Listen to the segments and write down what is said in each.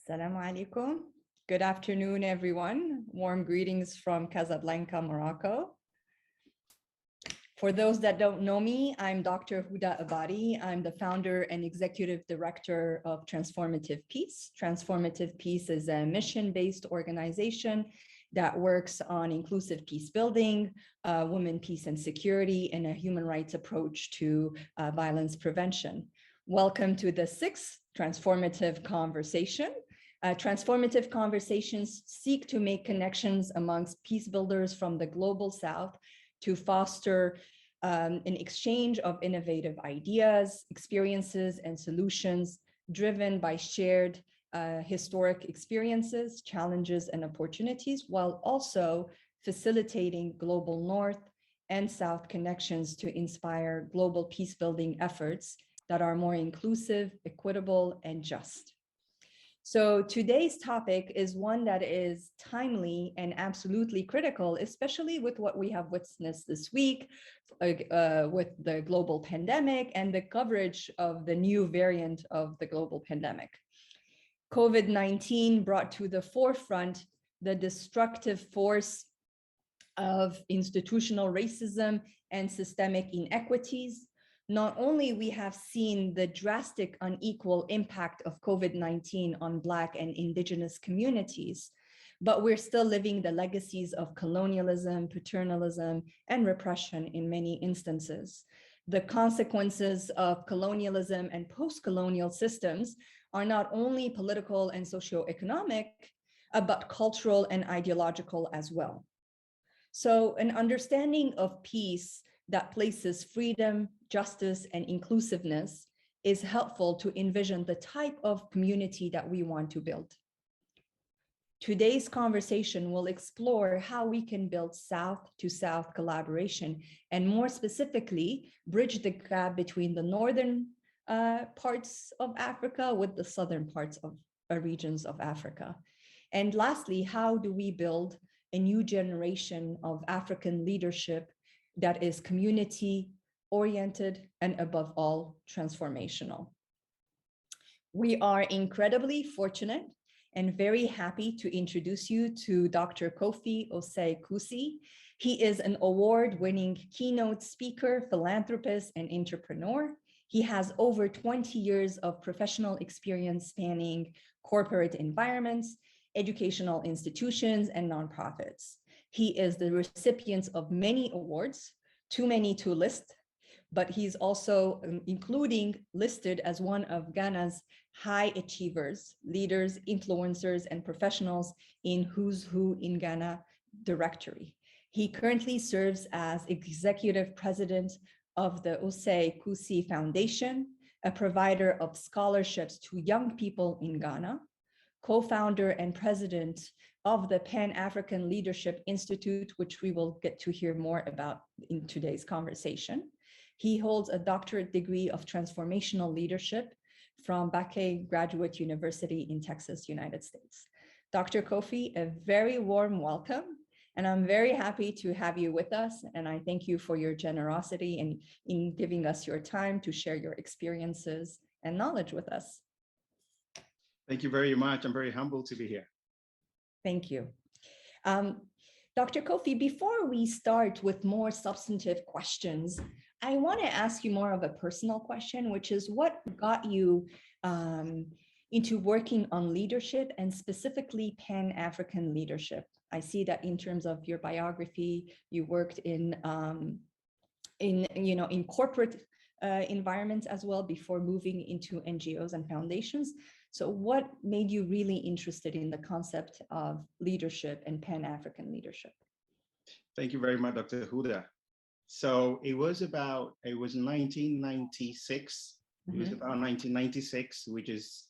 Assalamu alaikum. Good afternoon, everyone. Warm greetings from Casablanca, Morocco. For those that don't know me, I'm Dr. Huda Abadi. I'm the founder and executive director of Transformative Peace. Transformative Peace is a mission-based organization that works on inclusive peace building, women, peace, and security, and a human rights approach to violence prevention. Welcome to the sixth Transformative Conversation. Transformative conversations seek to make connections amongst peace builders from the global south to foster an exchange of innovative ideas, experiences, and solutions driven by shared historic experiences, challenges, and opportunities, while also facilitating global north and south connections to inspire global peace building efforts that are more inclusive, equitable, and just. So today's topic is one that is timely and absolutely critical, especially with what we have witnessed this week with the global pandemic and the coverage of the new variant of the global pandemic. COVID-19 brought to the forefront the destructive force of institutional racism and systemic inequities. Not only we have seen the drastic unequal impact of COVID-19 on Black and indigenous communities, but we're still living the legacies of colonialism, paternalism, and repression in many instances. The consequences of colonialism and post-colonial systems are not only political and socioeconomic, but cultural and ideological as well. So an understanding of peace that places freedom, justice, and inclusiveness is helpful to envision the type of community that we want to build. Today's conversation will explore how we can build South-to-South collaboration, and more specifically, bridge the gap between the northern parts of Africa with the southern parts of regions of Africa. And lastly, how do we build a new generation of African leadership that is community-oriented and above all, transformational. We are incredibly fortunate and very happy to introduce you to Dr. Kofi Osei-Kusi. He is an award-winning keynote speaker, philanthropist, and entrepreneur. He has over 20 years of professional experience spanning corporate environments, educational institutions, and nonprofits. He is the recipient of many awards, too many to list, but he's also listed as one of Ghana's high achievers, leaders, influencers, and professionals in Who's Who in Ghana directory. He currently serves as executive president of the Osei-Kusi Foundation, a provider of scholarships to young people in Ghana, co-founder and president of the Pan-African Leadership Institute, which we will get to hear more about in today's conversation. He holds a doctorate degree of transformational leadership from Bakke Graduate University in Texas, United States. Dr. Kofi, a very warm welcome, and I'm very happy to have you with us, and I thank you for your generosity in giving us your time to share your experiences and knowledge with us. Thank you very much. I'm very humbled to be here. Thank you. Dr. Kofi, before we start with more substantive questions, I want to ask you more of a personal question, which is what got you into working on leadership and specifically Pan-African leadership? I see that in terms of your biography, you worked in corporate environments as well before moving into NGOs and foundations. So what made you really interested in the concept of leadership and Pan-African leadership? Thank you very much, Dr. Huda. So it was 1996. It was about 1996, which is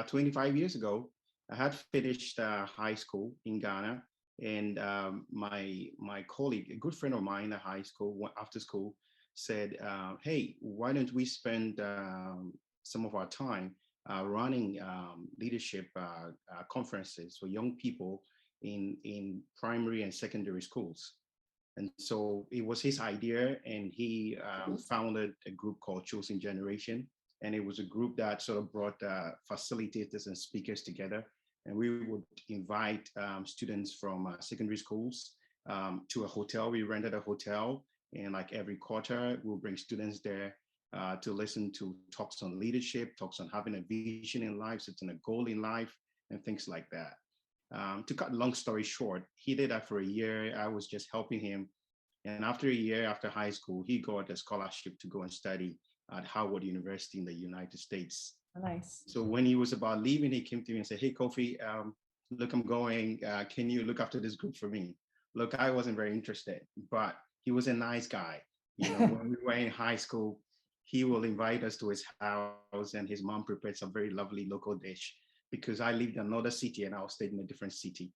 25 years ago. I had finished high school in Ghana, and my colleague, a good friend of mine at high school, after school, said, hey, why don't we spend some of our time running leadership conferences for young people in primary and secondary schools. And so it was his idea, and he founded a group called Chosen Generation. And it was a group that sort of brought facilitators and speakers together. And we would invite students from secondary schools to a hotel. We rented a hotel, and like every quarter, we'll bring students there to listen to talks on leadership, talks on having a vision in life, setting a goal in life, and things like that. To cut long story short, he did that for a year. I was just helping him. And after a year, after high school, he got a scholarship to go and study at Howard University in the United States. Nice. So when he was about leaving, he came to me and said, "Hey, Kofi, look, I'm going. Can you look after this group for me?" Look, I wasn't very interested, but he was a nice guy. You know, when we were in high school, he will invite us to his house, and his mom prepared some very lovely local dish because I lived in another city and I was staying in a different city.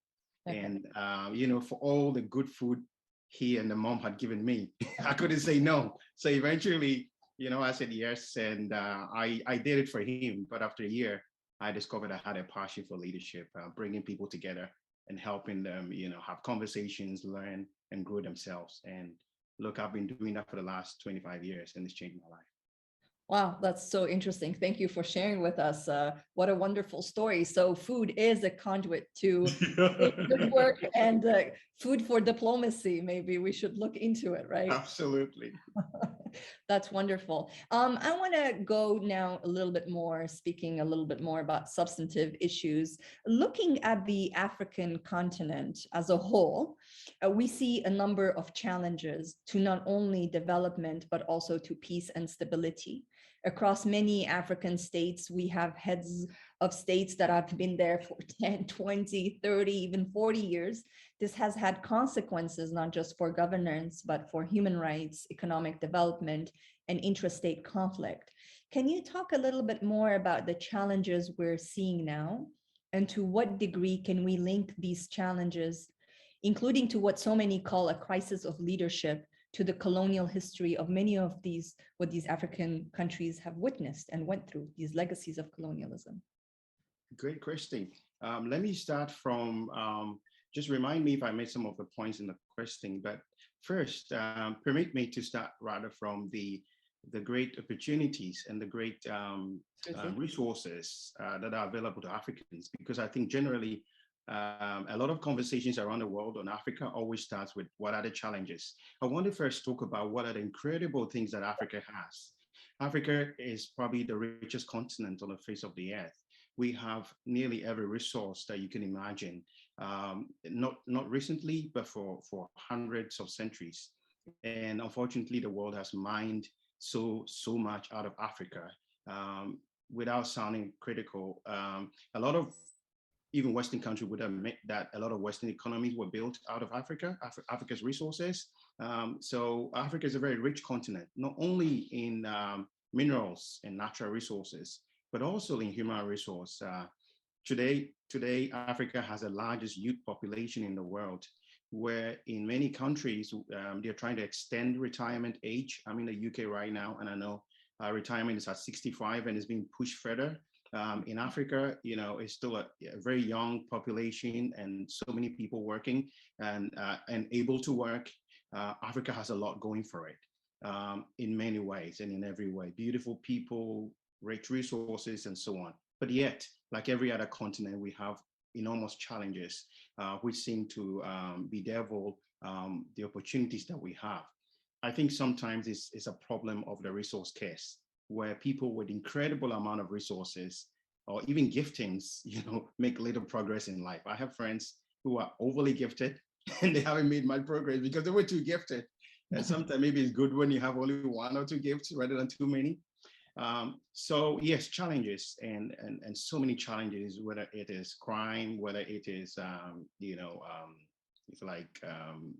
Okay. And, you know, for all the good food he and the mom had given me, I couldn't say no. So eventually, you know, I said yes, and I did it for him. But after a year, I discovered I had a passion for leadership, bringing people together and helping them, you know, have conversations, learn, and grow themselves. And look, I've been doing that for the last 25 years, and it's changed my life. Wow, that's so interesting. Thank you for sharing with us. What a wonderful story. So food is a conduit to good work and food for diplomacy. Maybe we should look into it, right? Absolutely. That's wonderful. I want to go now a little bit more, speaking a little bit more about substantive issues. Looking at the African continent as a whole, we see a number of challenges to not only development, but also to peace and stability. Across many African states, we have heads of states that have been there for 10, 20, 30, even 40 years. This has had consequences, not just for governance, but for human rights, economic development, and intrastate conflict. Can you talk a little bit more about the challenges we're seeing now? And to what degree can we link these challenges, including to what so many call a crisis of leadership, to the colonial history of many of these, what these African countries have witnessed and went through, these legacies of colonialism? Great question. Let me start from, just remind me if I made some of the points in the question, but first, permit me to start rather from the great opportunities and the great resources that are available to Africans, because I think generally a lot of conversations around the world on Africa always starts with what are the challenges. I want to first talk about what are the incredible things that Africa has. Africa is probably the richest continent on the face of the earth. We have nearly every resource that you can imagine, not recently, but for hundreds of centuries. And unfortunately, the world has mined so much out of Africa without sounding critical. A lot of even Western countries would admit that a lot of Western economies were built out of Africa, Africa's resources. So Africa is a very rich continent, not only in minerals and natural resources, but also in human resource. Today, Africa has the largest youth population in the world, where in many countries, they're trying to extend retirement age. I'm in the UK right now, and I know retirement is at 65 and is being pushed further. In Africa, you know, it's still a very young population and so many people working and able to work. Africa has a lot going for it in many ways and in every way. Beautiful people, rich resources, and so on. But yet, like every other continent, we have enormous challenges which seem to bedevil the opportunities that we have. I think sometimes it's a problem of the resource curse, where people with incredible amount of resources or even giftings, you know, make little progress in life. I have friends who are overly gifted and they haven't made much progress because they were too gifted. And sometimes maybe it's good when you have only one or two gifts rather than too many. So yes, challenges and so many challenges, whether it is crime, whether it is, you know, it's like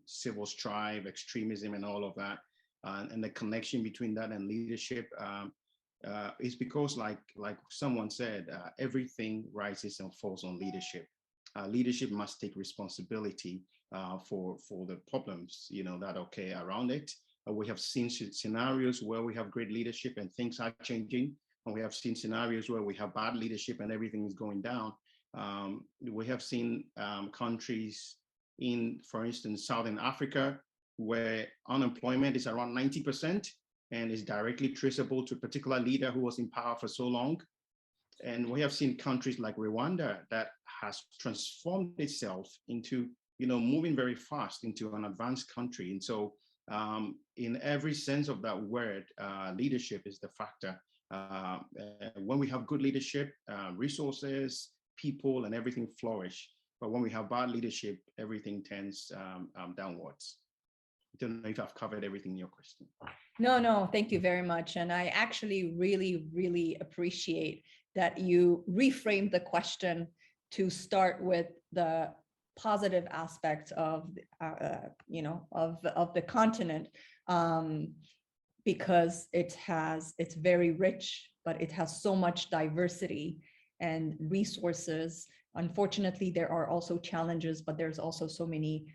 civil strife, extremism, and all of that. And the connection between that and leadership is because, like someone said, everything rises and falls on leadership. Leadership must take responsibility for the problems, you know, that occur around it. We have seen scenarios where we have great leadership and things are changing, and we have seen scenarios where we have bad leadership and everything is going down. We have seen countries in, for instance, Southern Africa, where unemployment is around 90%, and is directly traceable to a particular leader who was in power for so long. And we have seen countries like Rwanda that has transformed itself into, moving very fast into an advanced country. And so in every sense of that word, leadership is the factor. When we have good leadership, resources, people, and everything flourish. But when we have bad leadership, everything tends downwards. I don't know if I've covered everything in your question. No, thank you very much. And I actually really, really appreciate that you reframed the question to start with the positive aspects of, of the continent, because it's very rich, but it has so much diversity and resources. Unfortunately, there are also challenges, but there's also so many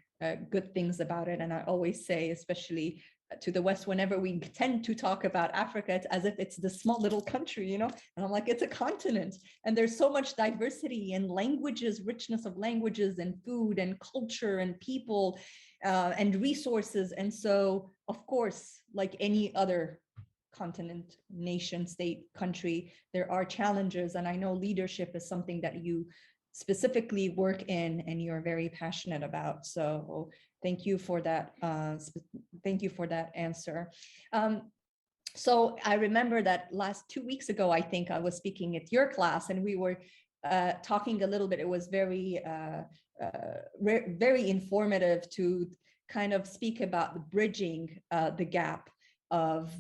good things about it. And I always say, especially to the West, whenever we tend to talk about Africa, it's as if it's the small little country, and I'm like, it's a continent, and there's so much diversity in languages, richness of languages and food and culture and people and resources. And so, of course, like any other continent, nation, state, country, there are challenges. And I know leadership is something that you specifically work in and you're very passionate about. So thank you for that. Thank you for that answer. So I remember that last 2 weeks ago, I think I was speaking at your class, and we were talking a little bit. It was very, very informative to kind of speak about bridging the gap of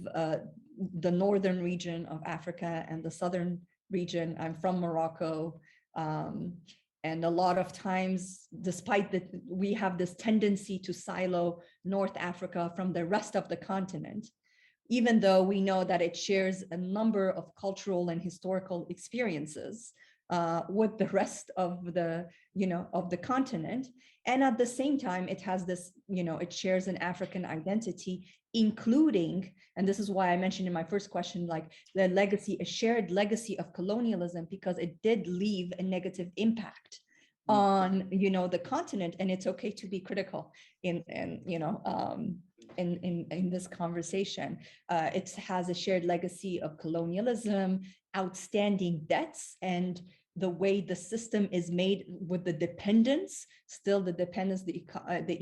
the northern region of Africa and the southern region. I'm from Morocco. And a lot of times, despite that, we have this tendency to silo North Africa from the rest of the continent, even though we know that it shares a number of cultural and historical experiences with the rest of the, of the continent. And at the same time, it has this, it shares an African identity, including, and this is why I mentioned in my first question, like the legacy, a shared legacy of colonialism, because it did leave a negative impact on, the continent. And it's okay to be critical in this conversation. It has a shared legacy of colonialism, outstanding debts, and the way the system is made with the dependence, still the dependence, the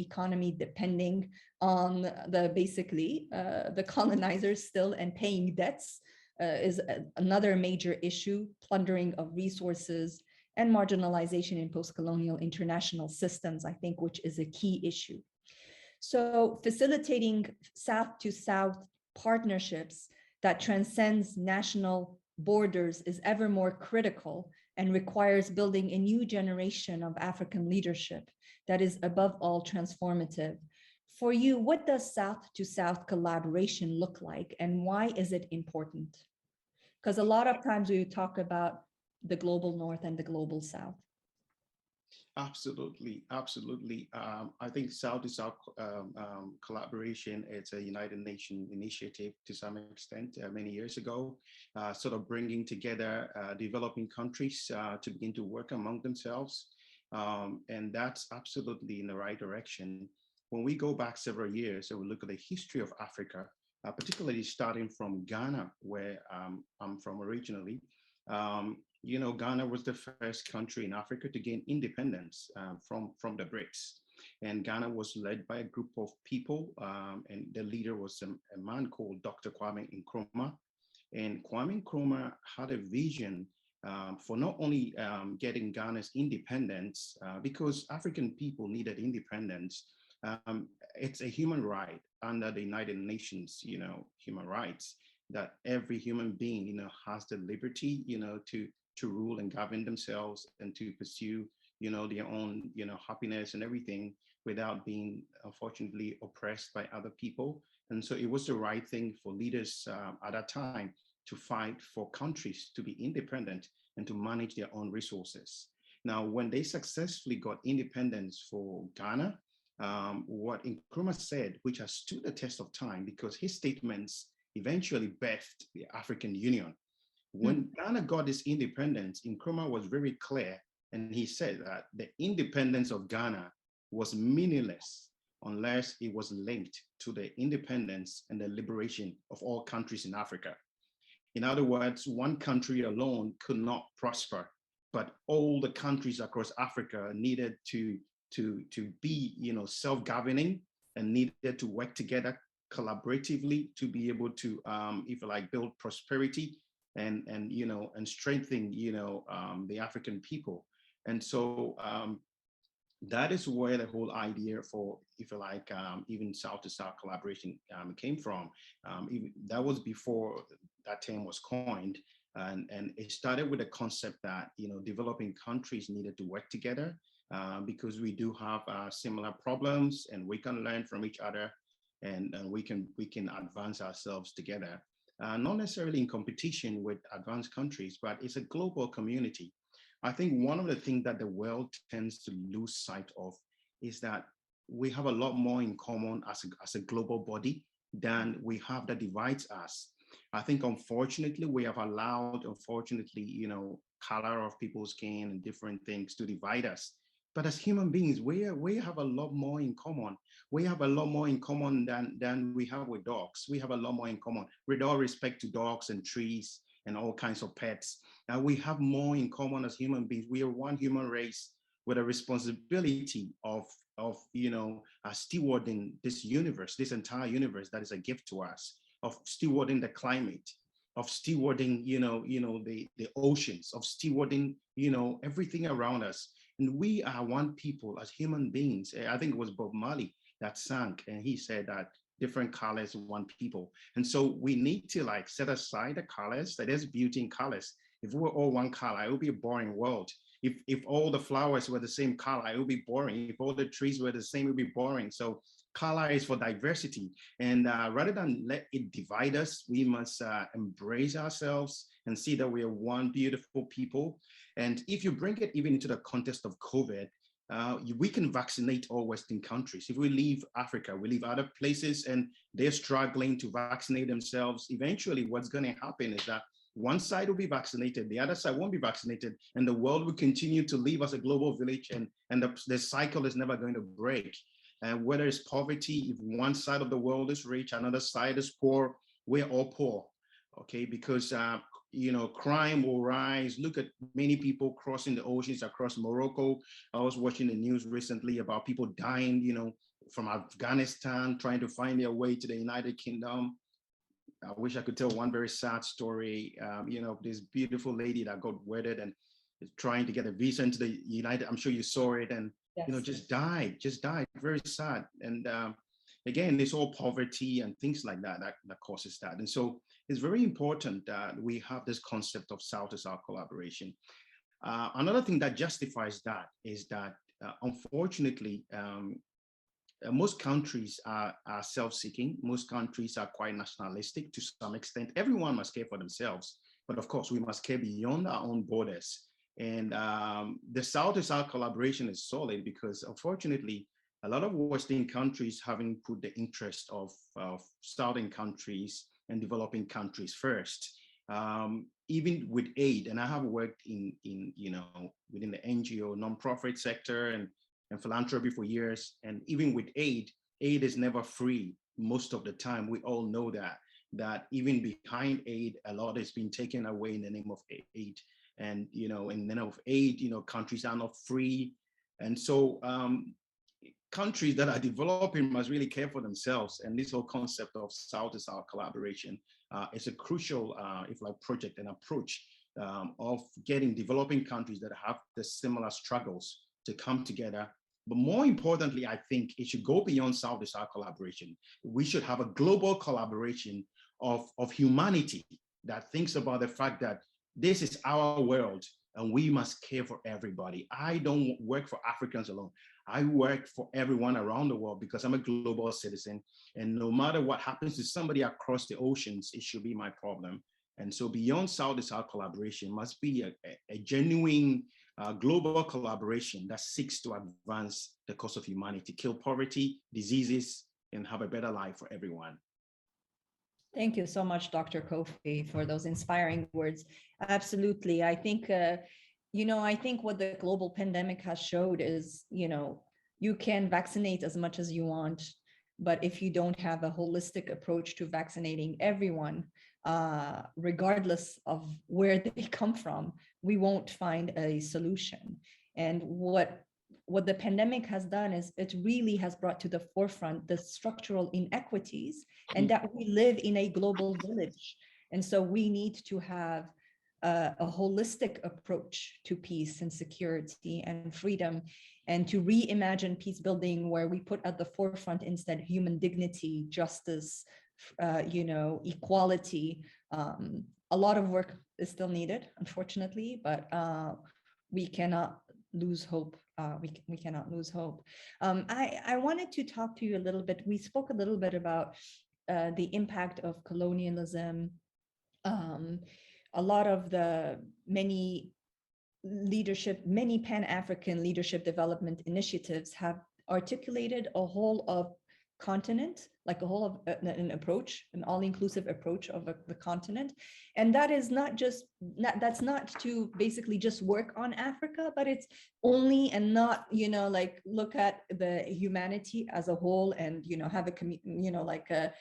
economy depending on the colonizers still, and paying debts is another major issue, plundering of resources and marginalization in post-colonial international systems, I think, which is a key issue. So facilitating South-to-South partnerships that transcends national borders is ever more critical and requires building a new generation of African leadership that is above all transformative. For you, what does South-to-South collaboration look like, and why is it important? Because a lot of times we talk about the global North and the global South. Absolutely. I think South-to-South collaboration, it's a United Nations initiative to some extent many years ago, sort of bringing together developing countries to begin to work among themselves. And that's absolutely in the right direction. When we go back several years and we look at the history of Africa, particularly starting from Ghana, where I'm from originally, Ghana was the first country in Africa to gain independence from the Brits. And Ghana was led by a group of people, and the leader was a man called Dr. Kwame Nkrumah. And Kwame Nkrumah had a vision for not only getting Ghana's independence, because African people needed independence. It's a human right under the United Nations, human rights, that every human being, has the liberty, to rule and govern themselves and to pursue, their own, happiness and everything without being, unfortunately, oppressed by other people. And so it was the right thing for leaders at that time to fight for countries to be independent and to manage their own resources. Now, when they successfully got independence for Ghana, what Nkrumah said, which has stood the test of time because his statements eventually birthed the African Union. When Ghana got its independence, Nkrumah was very clear, and he said that the independence of Ghana was meaningless unless it was linked to the independence and the liberation of all countries in Africa. In other words, one country alone could not prosper, but all the countries across Africa needed to be, self-governing, and needed to work together collaboratively to be able to, if you like, build prosperity and strengthen, the African people. And so that is where the whole idea for, if you like, even South to South collaboration came from. That was before that term was coined. And it started with the concept that, developing countries needed to work together because we do have similar problems, and we can learn from each other, and we can advance ourselves together. Not necessarily in competition with advanced countries, but it's a global community. I think one of the things that the world tends to lose sight of is that we have a lot more in common as a global body than we have that divides us. I think, unfortunately, we have allowed, color of people's skin and different things to divide us. But as human beings, we have a lot more in common. We have a lot more in common than we have with dogs. We have a lot more in common with all respect to dogs and trees and all kinds of pets. Now we have more in common as human beings. We are one human race with a responsibility of stewarding this universe, this entire universe that is a gift to us, of stewarding the climate, of stewarding, the oceans, of stewarding, everything around us. And we are one people as human beings. I think it was Bob Marley that sang, and he said that different colors, one people. And so we need to set aside the colors. There's beauty in colors. If we were all one color, it would be a boring world. If all the flowers were the same color, it would be boring. If all the trees were the same, it would be boring. So color is for diversity. And rather than let it divide us, we must embrace ourselves and see that we are one beautiful people. And if you bring it even into the context of COVID, we can vaccinate all Western countries. If we leave Africa, we leave other places, and they're struggling to vaccinate themselves, eventually what's going to happen is that one side will be vaccinated, the other side won't be vaccinated, and the world will continue to live as a global village, and the cycle is never going to break. And whether it's poverty, if one side of the world is rich, another side is poor, we're all poor, okay? Because crime will rise. Look at many people crossing the oceans across Morocco. I was watching the news recently about people dying, from Afghanistan, trying to find their way to the United Kingdom. I wish I could tell one very sad story. This beautiful lady that got wedded and is trying to get a visa into the United. I'm sure you saw it, and yes. Just died. Very sad. And again, it's all poverty and things like that causes that. And so it's very important that we have this concept of South to South collaboration. Another thing that justifies that is that, unfortunately, most countries are self-seeking. Most countries are quite nationalistic to some extent. Everyone must care for themselves, but of course we must care beyond our own borders. And the South to South collaboration is solid because, unfortunately, a lot of Western countries having put the interest of Southern countries and developing countries first, even with aid. And I have worked in within the NGO nonprofit sector and philanthropy for years. And even with aid is never free most of the time. We all know that even behind aid, a lot is being taken away in the name of aid. And, in the name of aid, countries are not free. And so countries that are developing must really care for themselves. And this whole concept of South to South collaboration is a crucial, project and approach of getting developing countries that have the similar struggles to come together. But more importantly, I think it should go beyond South to South collaboration. We should have a global collaboration of humanity that thinks about the fact that this is our world and we must care for everybody. I don't work for Africans alone. I work for everyone around the world because I'm a global citizen. And no matter what happens to somebody across the oceans, it should be my problem. And so beyond South to South collaboration must be a genuine global collaboration that seeks to advance the cause of humanity, kill poverty, diseases, and have a better life for everyone. Thank you so much, Dr. Kofi, for those inspiring words. Absolutely. I think, I think what the global pandemic has showed is, you can vaccinate as much as you want, but if you don't have a holistic approach to vaccinating everyone, regardless of where they come from, we won't find a solution. And what the pandemic has done is it really has brought to the forefront the structural inequities, and that we live in a global village. And so we need to have a holistic approach to peace and security and freedom, and to reimagine peace building where we put at the forefront instead human dignity, justice, equality. A lot of work is still needed, unfortunately, but we cannot lose hope. We cannot lose hope. I wanted to talk to you a little bit. We spoke a little bit about the impact of colonialism. A lot of the many Pan-African leadership development initiatives have articulated a whole of continent, like a whole of an approach, an all-inclusive approach of the continent. And that is that's not to basically just work on Africa, but it's only and not, like look at the humanity as a whole and, have a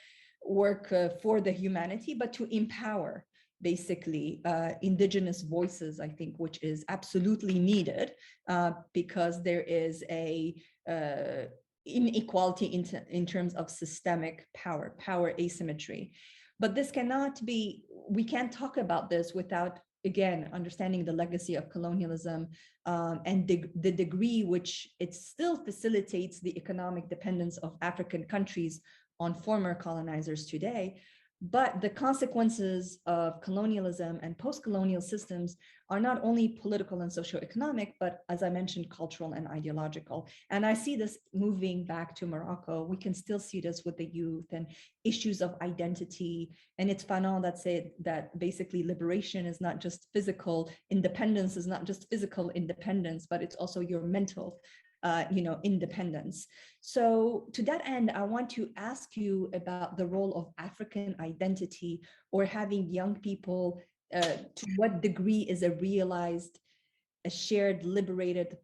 work for the humanity, but to empower basically indigenous voices, I think, which is absolutely needed because there is a inequality in terms of systemic power asymmetry. But this cannot be, we can't talk about this without, again, understanding the legacy of colonialism and the degree which it still facilitates the economic dependence of African countries on former colonizers today. But the consequences of colonialism and post-colonial systems are not only political and socioeconomic, but as I mentioned, cultural and ideological. And I see this moving back to Morocco. We can still see this with the youth and issues of identity. And it's Fanon that said that basically liberation is not just physical, independence is not just physical independence, but it's also your mental independence. So to that end, I want to ask you about the role of African identity or having young people, to what degree is a shared, liberated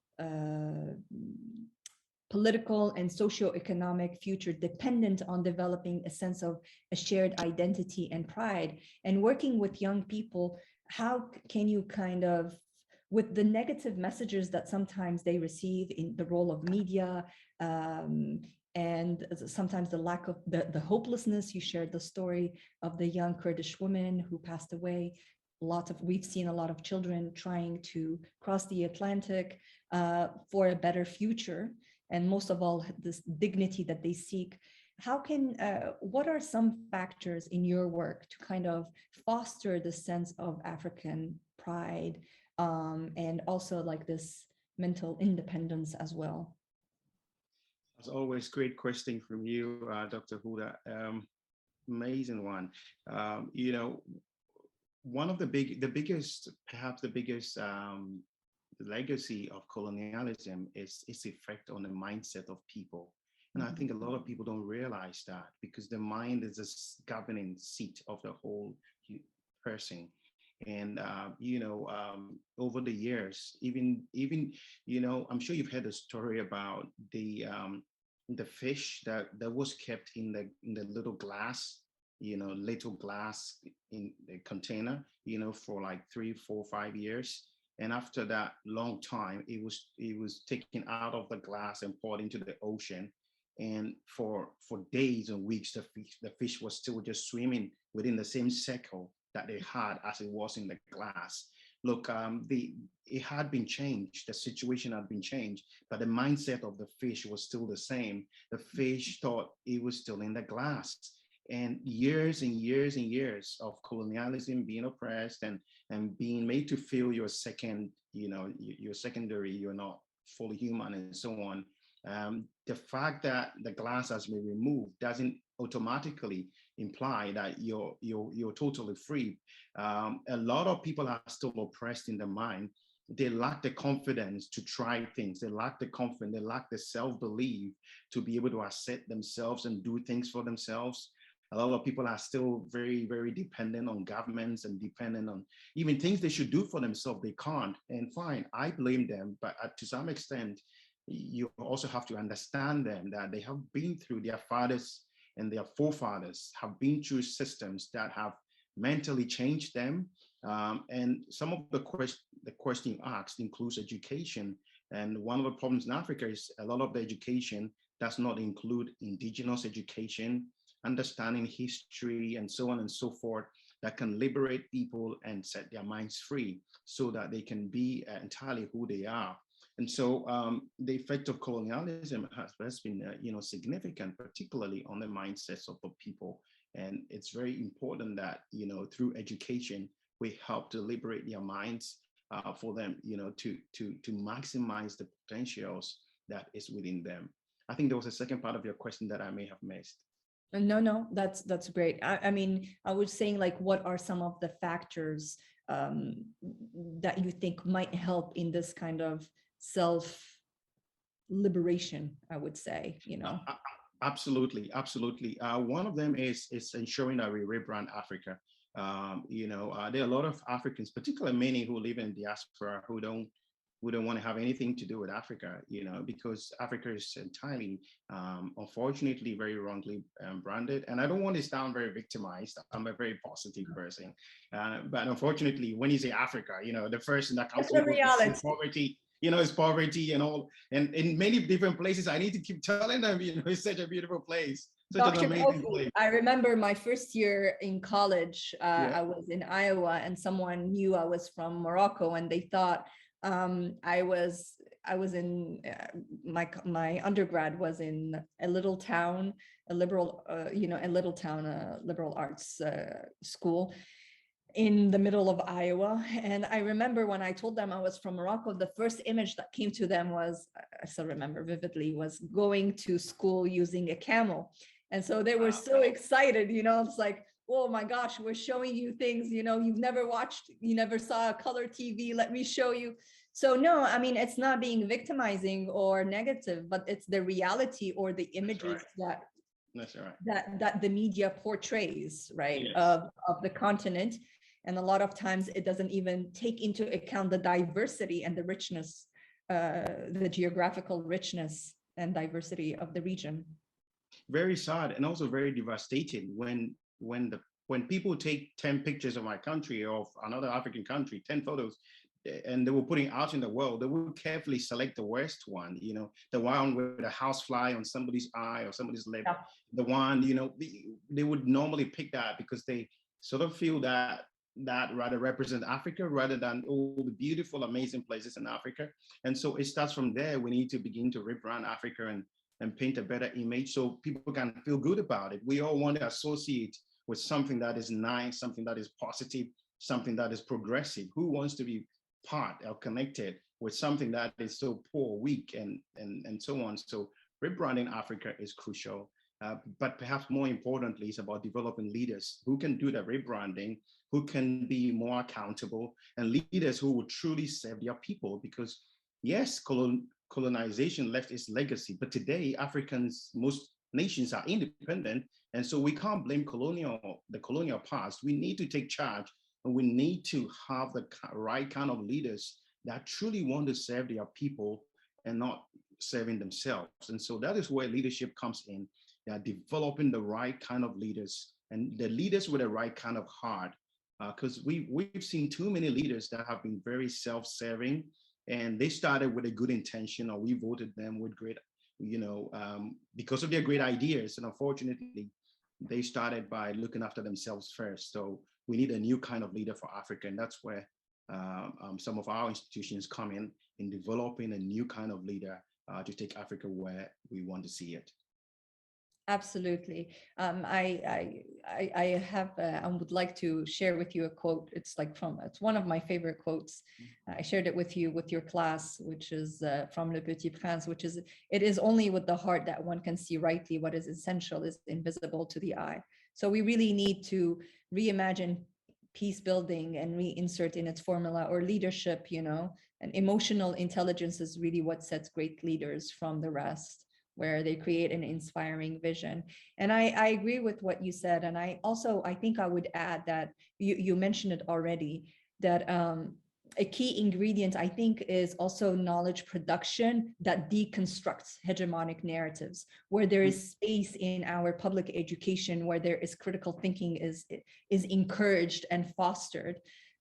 political and socioeconomic future dependent on developing a sense of a shared identity and pride. And working with young people, how can you kind of, with the negative messages that sometimes they receive in the role of media, and sometimes the lack of the hopelessness. You shared the story of the young Kurdish woman who passed away. We've seen a lot of children trying to cross the Atlantic for a better future, and most of all, this dignity that they seek. What are some factors in your work to kind of foster the sense of African pride, and also like this mental independence as well? As always, great question from you, Dr. Huda. Amazing one. One of the biggest legacy of colonialism is its effect on the mindset of people. And I think a lot of people don't realize that, because the mind is a governing seat of the whole person. And over the years, even I'm sure you've heard the story about the fish that was kept in the little glass in the container, for like 3, 4, 5 years. And after that long time, it was taken out of the glass and poured into the ocean. And for days and weeks, the fish was still just swimming within the same circle that they had as it was in the glass. Look, it had been changed. The situation had been changed, but the mindset of the fish was still the same. The fish thought it was still in the glass. And years and years and years of colonialism, being oppressed and being made to feel you're you're secondary, you're not fully human, and so on. The fact that the glass has been removed doesn't automatically imply that you're totally free. A lot of people are still oppressed in the mind. They lack the confidence to try things. They lack the confidence. They lack the self-belief to be able to accept themselves and do things for themselves. A lot of people are still very, very dependent on governments and dependent on even things they should do for themselves. They can't. And fine, I blame them, but to some extent, you also have to understand them, that they have been through, their fathers and their forefathers have been through systems that have mentally changed them. And some of the question you asked includes education. And one of the problems in Africa is a lot of the education does not include indigenous education, understanding history, and so on and so forth, that can liberate people and set their minds free so that they can be entirely who they are. And so the effect of colonialism has been, significant, particularly on the mindsets of the people. And it's very important that, through education, we help to liberate their minds for them, to maximize the potentials that is within them. I think there was a second part of your question that I may have missed. No, that's great. I mean, I was saying, like, what are some of the factors that you think might help in this kind of self-liberation, I would say, Absolutely. One of them is ensuring that we rebrand Africa. There are a lot of Africans, particularly many who live in diaspora, who don't want to have anything to do with Africa, because Africa is entirely, unfortunately, very wrongly branded. And I don't want to sound very victimized. I'm a very positive person. But unfortunately, when you say Africa, the first thing that comes to is poverty. It's poverty and all. And in many different places, I need to keep telling them, it's such a beautiful place. Dr. Kofi, I remember my first year in college, I was in Iowa, and someone knew I was from Morocco, and they thought I was in my undergrad was in a little town, a liberal arts school in the middle of Iowa. And I remember when I told them I was from Morocco, the first image that came to them was, I still remember vividly, was going to school using a camel. And so they were so excited, it's like, oh my gosh, we're showing you things, you've never watched, you never saw a color TV, let me show you. So no, I mean, it's not being victimizing or negative, but it's the reality or the images that the media portrays, right, of the continent. And a lot of times it doesn't even take into account the diversity and the richness, the geographical richness and diversity of the region. Very sad, and also very devastating when people take 10 pictures of my country or of another African country, 10 photos, and they were putting out in the world, they would carefully select the worst one, the one with a housefly on somebody's eye or somebody's lip, the one, they would normally pick that because they sort of feel that rather represent Africa rather than all the beautiful, amazing places in Africa. And so it starts from there. We need to begin to rebrand Africa and paint a better image so people can feel good about it. We all want to associate with something that is nice, something that is positive, something that is progressive. Who wants to be part or connected with something that is so poor, weak, and so on? So rebranding Africa is crucial. But perhaps more importantly, it's about developing leaders who can do the rebranding, who can be more accountable, and leaders who will truly serve their people. Because yes, colonization left its legacy, but today most nations are independent, and so we can't blame the colonial past. We need to take charge, and we need to have the right kind of leaders that truly want to serve their people and not serving themselves. And so that is where leadership comes in. They are developing the right kind of leaders, and the leaders with the right kind of heart. Because we've seen too many leaders that have been very self-serving, and they started with a good intention, or we voted them with great, because of their great ideas. And unfortunately, they started by looking after themselves first. So we need a new kind of leader for Africa. And that's where some of our institutions come in developing a new kind of leader to take Africa where we want to see it. Absolutely. I have, I would like to share with you a quote. It's one of my favorite quotes. I shared it with you, with your class, which is from Le Petit Prince, which is, "It is only with the heart that one can see rightly what is essential is invisible to the eye." So we really need to reimagine peace building and reinsert in its formula or leadership, and emotional intelligence is really what sets great leaders from the rest, where they create an inspiring vision. And I agree with what you said. And I think I would add that you mentioned it already, that a key ingredient, I think, is also knowledge production that deconstructs hegemonic narratives, where there is space in our public education, where there is critical thinking is encouraged and fostered,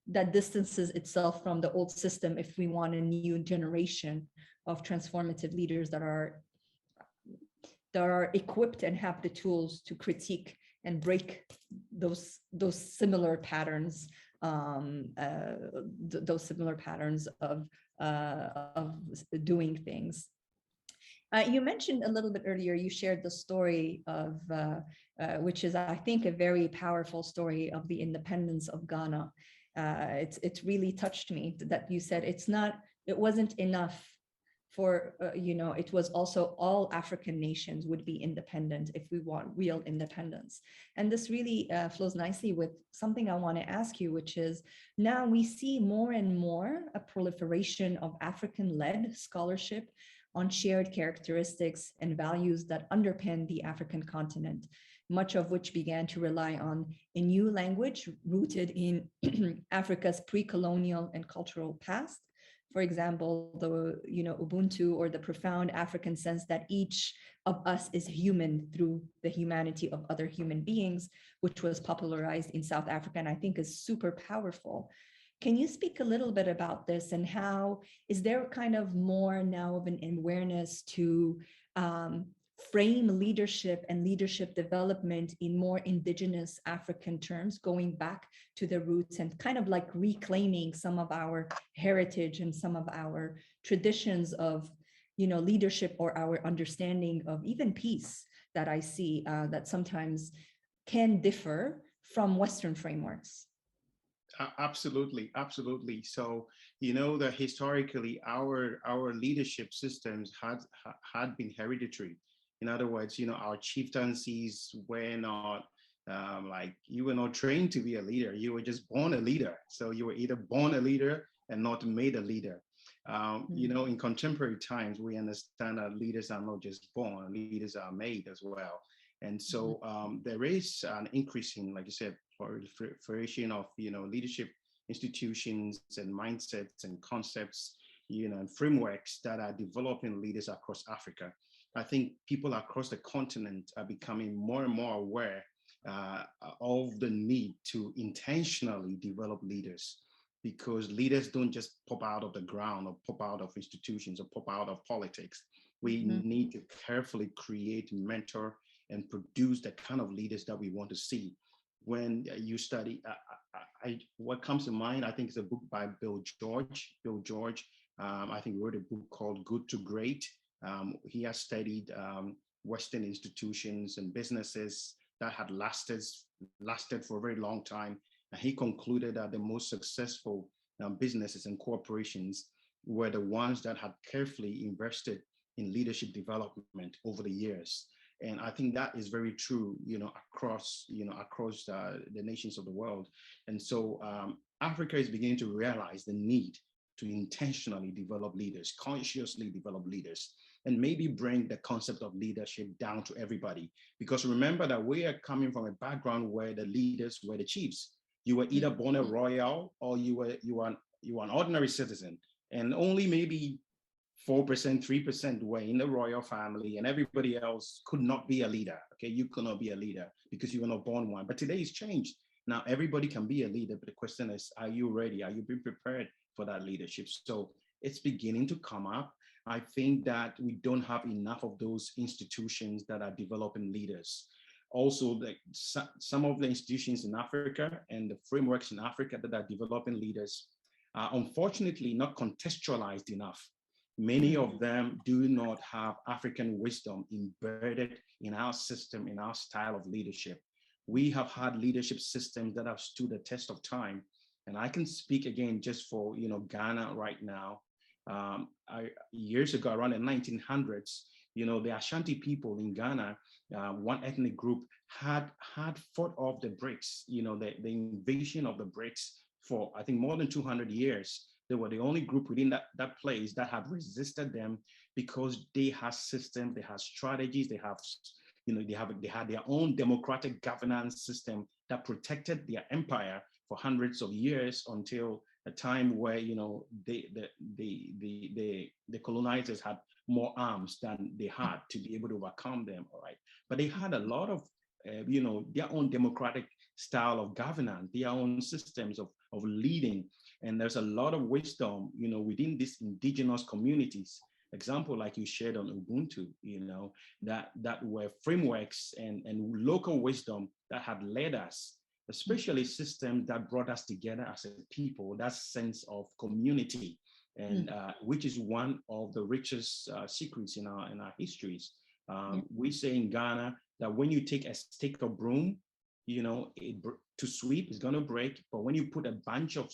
that distances itself from the old system if we want a new generation of transformative leaders that are equipped and have the tools to critique and break those similar patterns, those similar patterns of doing things. You mentioned a little bit earlier, you shared the story of, which is, I think, a very powerful story of the independence of Ghana. It's really touched me that you said it wasn't enough for, it was also all African nations would be independent if we want real independence. And this really flows nicely with something I want to ask you, which is, now we see more and more a proliferation of African-led scholarship on shared characteristics and values that underpin the African continent, much of which began to rely on a new language rooted in Africa's pre-colonial and cultural past. For example, the Ubuntu, or the profound African sense that each of us is human through the humanity of other human beings, which was popularized in South Africa, and I think is super powerful. Can you speak a little bit about this, and how is there kind of more now of an awareness to frame leadership and leadership development in more indigenous African terms, going back to the roots and kind of like reclaiming some of our heritage and some of our traditions of, leadership, or our understanding of even peace that I see that sometimes can differ from Western frameworks? Absolutely, absolutely. So that historically our leadership systems had been hereditary. In other words, our chieftaincies were not you were not trained to be a leader. You were just born a leader. So you were either born a leader and not made a leader. In contemporary times, we understand that leaders are not just born; leaders are made as well. And so there is an increasing, like you said, proliferation of leadership institutions and mindsets and concepts, and frameworks that are developing leaders across Africa. I think people across the continent are becoming more and more aware of the need to intentionally develop leaders, because leaders don't just pop out of the ground or pop out of institutions or pop out of politics. We need to carefully create, mentor, and produce the kind of leaders that we want to see. When you study, what comes to mind, I think, is a book by Bill George. I think wrote a book called Good to Great. He has studied Western institutions and businesses that had lasted for a very long time. And he concluded that the most successful businesses and corporations were the ones that had carefully invested in leadership development over the years. And I think that is very true, across the nations of the world. And so Africa is beginning to realize the need to intentionally develop leaders, consciously develop leaders, and maybe bring the concept of leadership down to everybody. Because remember that we are coming from a background where the leaders were the chiefs. You were either born a royal, or you were an ordinary citizen, and only maybe 4%, 3% were in the royal family, and everybody else could not be a leader. Okay, you could not be a leader because you were not born one. But today it's changed. Now everybody can be a leader, but the question is, are you ready? Are you being prepared for that leadership? So it's beginning to come up. I think that we don't have enough of those institutions that are developing leaders. Also, some of the institutions in Africa and the frameworks in Africa that are developing leaders are unfortunately not contextualized enough. Many of them do not have African wisdom embedded in our system, in our style of leadership. We have had leadership systems that have stood the test of time. And I can speak again just for Ghana right now. Years ago, around the 1900s, the Ashanti people in Ghana, one ethnic group had fought off the Brits, the invasion of the Brits for, I think, more than 200 years. They were the only group within that place that had resisted them, because they had systems, they had strategies, they had their own democratic governance system that protected their empire for hundreds of years until a time where, the colonizers had more arms than they had to be able to overcome them, all right? But they had a lot of, their own democratic style of governance, their own systems of leading. And there's a lot of wisdom, within these indigenous communities. Example, like you shared on Ubuntu, that were frameworks and local wisdom that had led us, especially systems that brought us together as a people, that sense of community, and which is one of the richest secrets in our histories. We say in Ghana that when you take a stick of broom, to sweep, it's going to break. But when you put a bunch of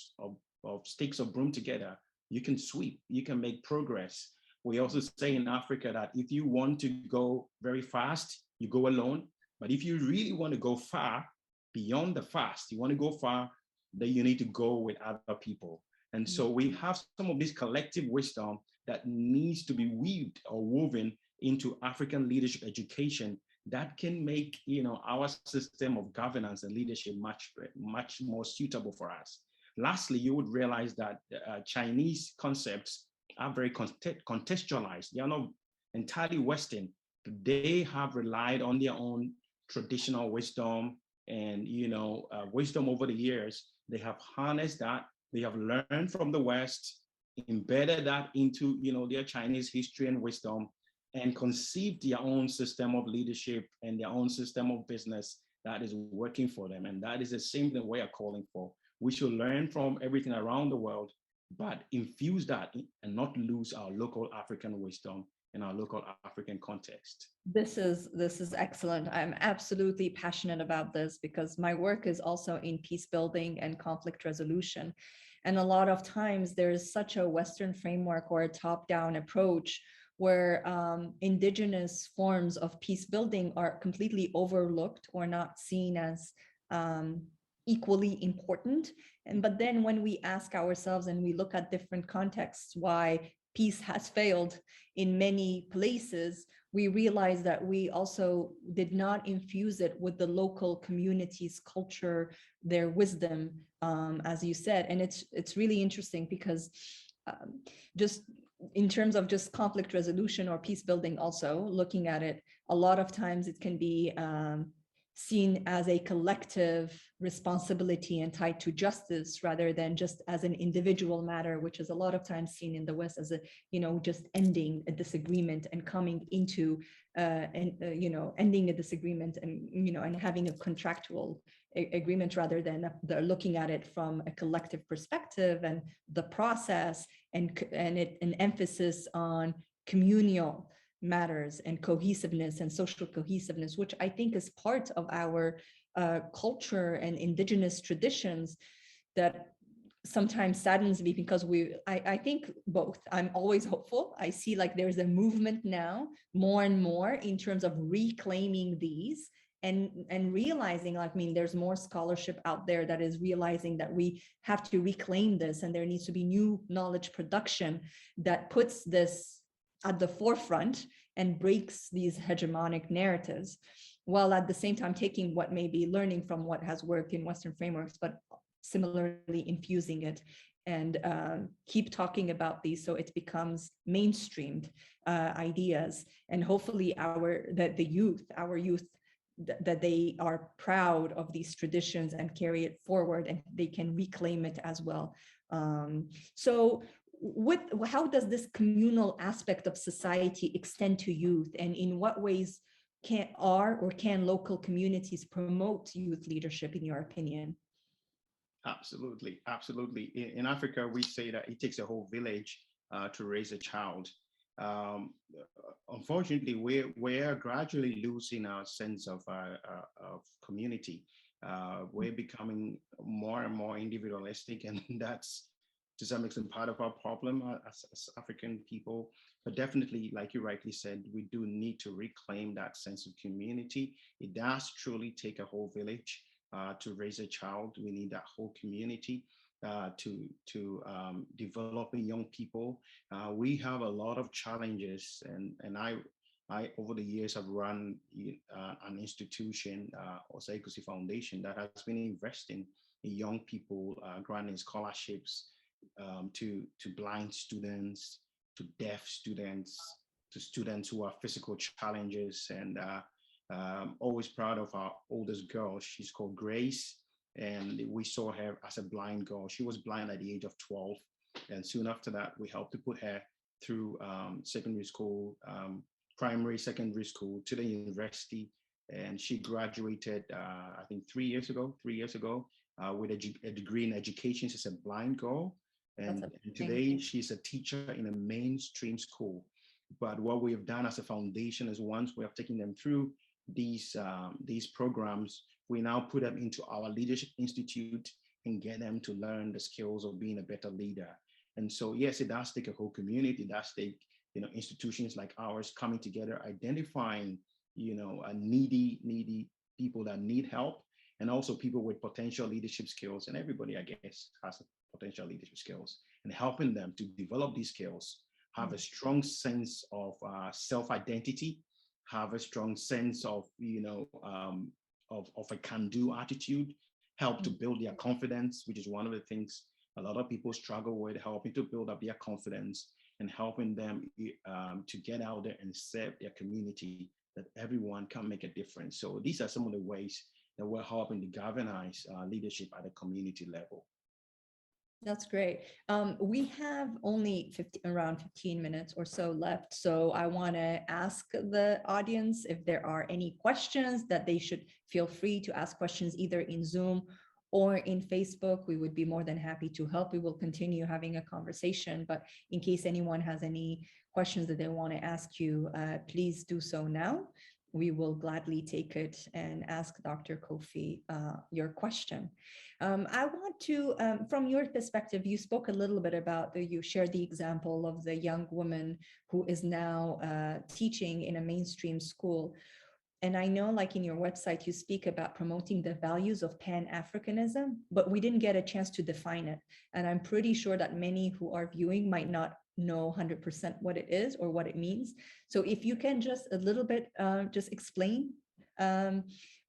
sticks of broom together, you can sweep, you can make progress. We also say in Africa that if you want to go very fast, you go alone. But if you really want to go far, beyond the fast, you want to go far, then you need to go with other people. And so we have some of this collective wisdom that needs to be weaved or woven into African leadership education that can make, our system of governance and leadership much more suitable for us. Lastly, you would realize that Chinese concepts are very contextualized. They are not entirely Western. They have relied on their own traditional wisdom and wisdom over the years. They have harnessed that. They have learned from the West, embedded that into their Chinese history and wisdom, and conceived their own system of leadership and their own system of business that is working for them. And that is the same thing we are calling for. We should learn from everything around the world, but infuse that and not lose our local African wisdom in our local African context. This is excellent. I'm absolutely passionate about this because my work is also in peace building and conflict resolution. And a lot of times there's such a Western framework or a top-down approach where indigenous forms of peace building are completely overlooked or not seen as equally important. But then when we ask ourselves and we look at different contexts why peace has failed in many places, we realize that we also did not infuse it with the local community's culture, their wisdom, as you said. And it's really interesting because just in terms of just conflict resolution or peace building, also looking at it, a lot of times it can be seen as a collective responsibility and tied to justice rather than just as an individual matter, which is a lot of times seen in the West as a, just ending a disagreement and coming into ending a disagreement and, and having a contractual agreement rather than they're looking at it from a collective perspective and the process and an emphasis on communal matters and cohesiveness and social cohesiveness, which I think is part of our culture and indigenous traditions that sometimes saddens me because I think both. I'm always hopeful. I see like there's a movement now more and more in terms of reclaiming these and realizing, like, there's more scholarship out there that is realizing that we have to reclaim this and there needs to be new knowledge production that puts this at the forefront and breaks these hegemonic narratives, while at the same time taking what may be learning from what has worked in Western frameworks, but similarly infusing it and keep talking about these so it becomes mainstreamed ideas. And hopefully our youth that they are proud of these traditions and carry it forward and they can reclaim it as well. So how does this communal aspect of society extend to youth, and in what ways can local communities promote youth leadership, in your opinion? Absolutely. In Africa, we say that it takes a whole village to raise a child. Unfortunately, we're gradually losing our sense of community. We're becoming more and more individualistic, and that's to some extent part of our problem as African people. But definitely, like you rightly said, we do need to reclaim that sense of community. It does truly take a whole village to raise a child. We need that whole community to developing young people. We have a lot of challenges, and I over the years have run an institution, Osei-Kusi Foundation, that has been investing in young people, granting scholarships to blind students, to deaf students, to students who have physical challenges. And always proud of our oldest girl. She's called Grace. And we saw her as a blind girl. She was blind at the age of 12. And soon after that, we helped to put her through secondary school, primary, secondary school, to the university. And she graduated, I think 3 years ago, with a degree in education. She's a blind girl. And today she's a teacher in a mainstream school. But what we have done as a foundation is, once we have taken them through these programs, we now put them into our leadership institute and get them to learn the skills of being a better leader. And so, yes, it does take a whole community. It does take, institutions like ours coming together, identifying, needy people that need help, and also people with potential leadership skills. And everybody, I guess, has potential leadership skills, and helping them to develop these skills, have a strong sense of self-identity, have a strong sense of, of a can-do attitude, help to build their confidence, which is one of the things a lot of people struggle with, helping to build up their confidence and helping them to get out there and serve their community, that everyone can make a difference. So these are some of the ways that we're helping to galvanize leadership at a community level. That's great. We have only around 15 minutes or so left. So I want to ask the audience if there are any questions, that they should feel free to ask questions either in Zoom or in Facebook. We would be more than happy to help. We will continue having a conversation, but in case anyone has any questions that they want to ask you, please do so now. We will gladly take it and ask Dr. Kofi your question. I want to, from your perspective, you spoke a little bit about, you shared the example of the young woman who is now teaching in a mainstream school. And I know, like in your website, you speak about promoting the values of Pan-Africanism, but we didn't get a chance to define it. And I'm pretty sure that many who are viewing might not know 100% what it is or what it means. So if you can just a little bit just explain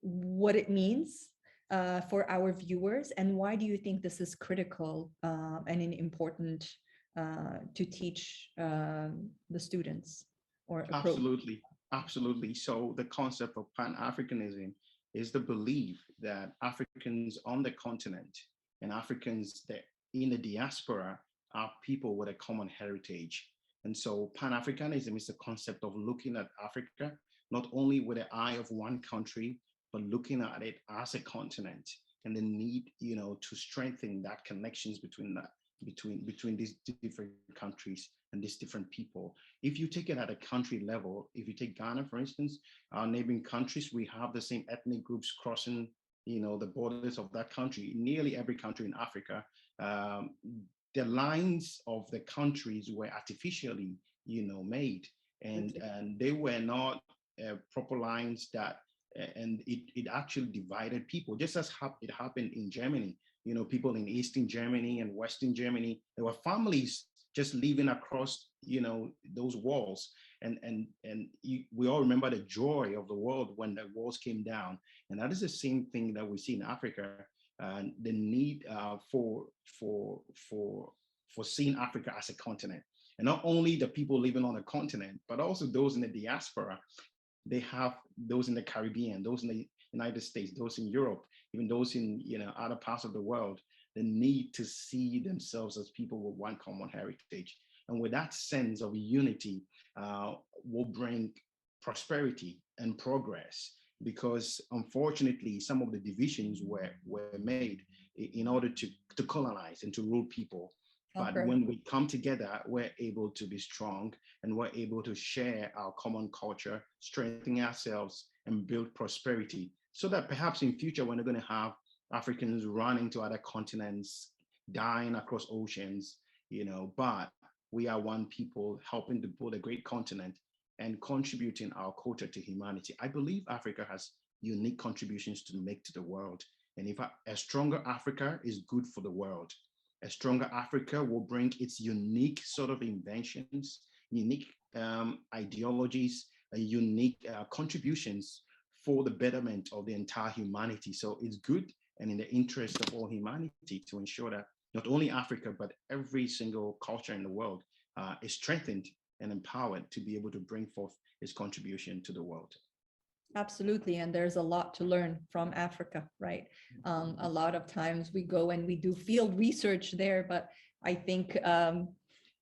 what it means for our viewers, and why do you think this is critical and important to teach the students or approach? Absolutely. So the concept of Pan-Africanism is the belief that Africans on the continent and Africans that in the diaspora are people with a common heritage. And so Pan-Africanism is the concept of looking at Africa not only with the eye of one country, but looking at it as a continent, and the need, to strengthen that connections between these different countries and these different people. If you take it at a country level, if you take Ghana, for instance, our neighboring countries, we have the same ethnic groups crossing, the borders of that country. Nearly every country in Africa, the lines of the countries were artificially, made, and they were not proper lines that, and it actually divided people, just as it happened in Germany. People in Eastern Germany and Western Germany, there were families just living across, those walls. And we all remember the joy of the world when the walls came down. And that is the same thing that we see in Africa, and the need for seeing Africa as a continent. And not only the people living on the continent, but also those in the diaspora. They have those in the Caribbean, those in the United States, those in Europe, even those in other parts of the world, the need to see themselves as people with one common heritage. And with that sense of unity, will bring prosperity and progress, because unfortunately, some of the divisions were made in order to colonize and to rule people. But when we come together, we're able to be strong, and we're able to share our common culture, strengthen ourselves, and build prosperity, so that perhaps in future, when we're going to have Africans running to other continents, dying across oceans, but we are one people helping to build a great continent and contributing our culture to humanity. I believe Africa has unique contributions to make to the world. And if a stronger Africa is good for the world, a stronger Africa will bring its unique sort of inventions, unique ideologies, unique contributions for the betterment of the entire humanity. So it's good and in the interest of all humanity to ensure that not only Africa, but every single culture in the world is strengthened and empowered to be able to bring forth its contribution to the world. Absolutely. And there's a lot to learn from Africa, right? A lot of times we go and we do field research there, but I think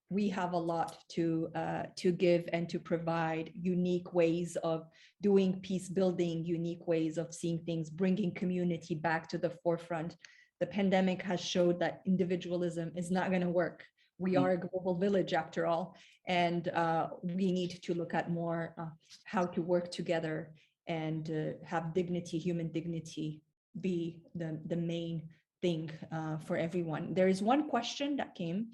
we have a lot to give and to provide unique ways of doing peace building, unique ways of seeing things, bringing community back to the forefront. The pandemic has showed that individualism is not going to work. We are a global village after all, and we need to look at more how to work together and have dignity, human dignity, be the main thing for everyone. There is one question that came,